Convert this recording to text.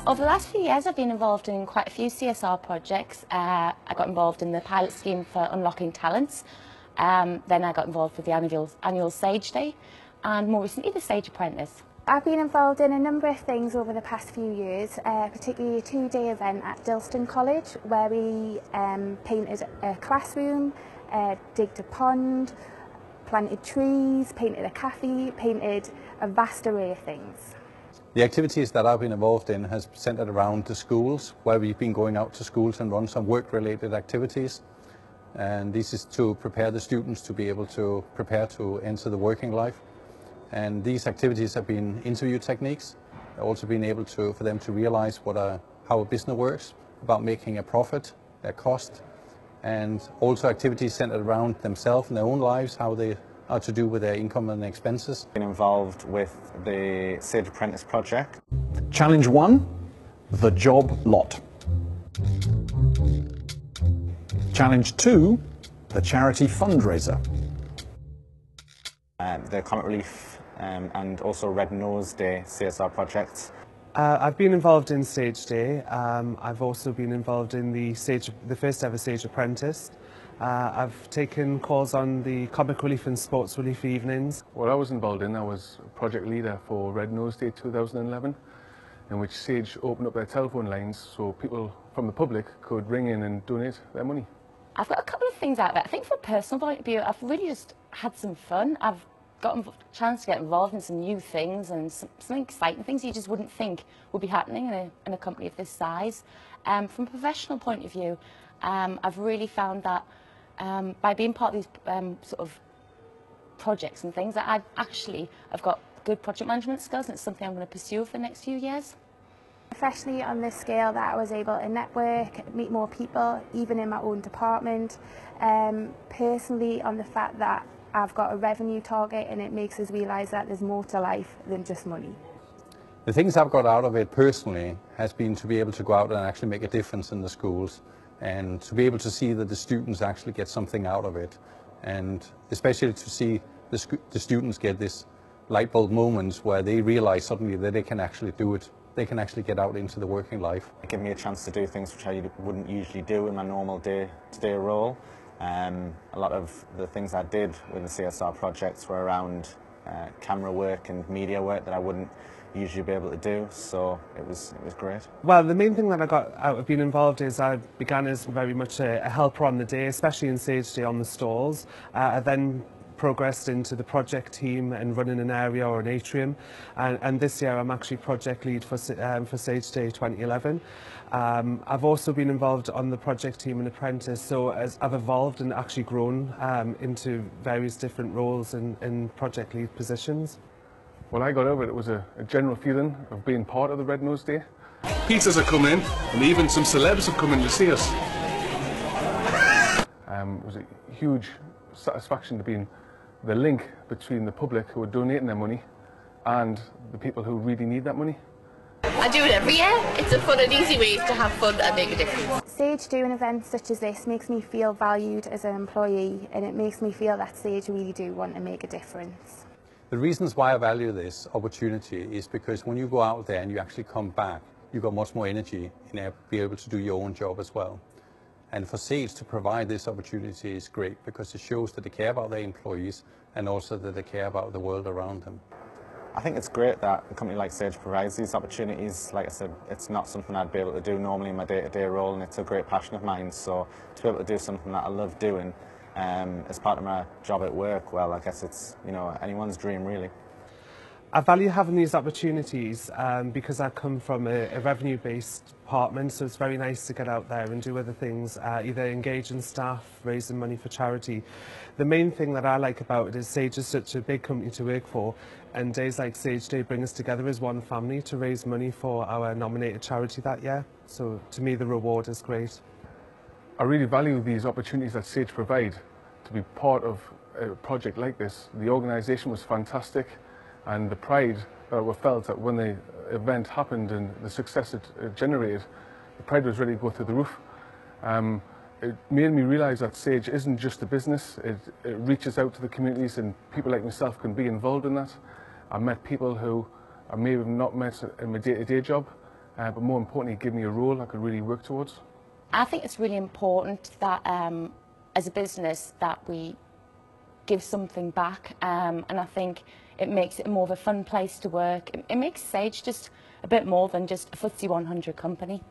Over the last few years I've been involved in quite a few CSR projects. I got involved in the pilot scheme for unlocking talents, then I got involved with the annual Sage Day, and more recently the Sage Apprentice. I've been involved in a number of things over the past few years, particularly a two-day event at Dilston College where we painted a classroom, digged a pond, planted trees, painted a cafe, painted a vast array of things. The activities that I've been involved in has centred around the schools, where we've been going out to schools and run some work-related activities. And this is to prepare the students to be able to prepare to enter the working life. And these activities have been interview techniques, also been able for them to realise how a business works, about making a profit, their cost, and also activities centred around themselves and their own lives, how they are to do with their income and expenses. Been involved with the Sage Apprentice project. Challenge 1, the job lot. Challenge 2, the charity fundraiser. The Comic Relief and also Red Nose Day CSR projects. I've been involved in Sage Day. I've also been involved in the first ever Sage Apprentice. I've taken calls on the Comic Relief and Sports Relief evenings. What I was involved in, I was project leader for Red Nose Day 2011, in which Sage opened up their telephone lines so people from the public could ring in and donate their money. I've got a couple of things out there. I think from a personal point of view, I've really just had some fun. I've got a chance to get involved in some new things and some exciting things you just wouldn't think would be happening in a company of this size. From a professional point of view, I've really found that by being part of these sort of projects and things, that I've got good project management skills, and it's something I'm going to pursue for the next few years. Professionally, on this scale, that I was able to network, meet more people, even in my own department. Personally, on the fact that I've got a revenue target, and it makes us realise that there's more to life than just money. The things I've got out of it personally has been to be able to go out and actually make a difference in the schools, and to be able to see that the students actually get something out of it, and especially to see the students get this light bulb moments where they realise suddenly that they can actually do it. They can actually get out into the working life. It gave me a chance to do things which I wouldn't usually do in my normal day-to-day role. A lot of the things I did with the CSR projects were around camera work and media work that I wouldn't usually be able to do, so it was great. Well, the main thing that I got out of being involved is I began as very much a helper on the day, especially in Sage Day on the stalls. I then progressed into the project team and running an area or an atrium, and this year I'm actually project lead for Sage Day 2011. I've also been involved on the project team and apprentice, so as I've evolved and actually grown into various different roles in project lead positions. What I got out of it was a general feeling of being part of the Red Nose Day. Pizzas are coming, and even some celebs have come in to see us. It was a huge satisfaction to be in the link between the public who are donating their money and the people who really need that money. I do it every year. It's a fun and easy way to have fun and make a difference. Sage doing events such as this makes me feel valued as an employee, and it makes me feel that Sage really do want to make a difference. The reasons why I value this opportunity is because when you go out there and you actually come back, you've got much more energy and be able to do your own job as well. And for Sage to provide this opportunity is great because it shows that they care about their employees and also that they care about the world around them. I think it's great that a company like Sage provides these opportunities. Like I said, it's not something I'd be able to do normally in my day-to-day role, and it's a great passion of mine. So to be able to do something that I love doing as part of my job at work, well, I guess it's, you know, anyone's dream really. I value having these opportunities because I come from a revenue-based department, so it's very nice to get out there and do other things, either engaging staff, raising money for charity. The main thing that I like about it is Sage is such a big company to work for, and days like Sage Day bring us together as one family to raise money for our nominated charity that year. So to me the reward is great. I really value these opportunities that Sage provide to be part of a project like this. The organisation was fantastic, and the pride that we felt that when the event happened and the success it generated, the pride was ready to go through the roof. It made me realise that Sage isn't just a business, it reaches out to the communities, and people like myself can be involved in that. I met people who I may have not met in my day-to-day job, but more importantly, give me a role I could really work towards. I think it's really important that as a business that we give something back, and I think it makes it more of a fun place to work. It makes Sage just a bit more than just a FTSE 100 company.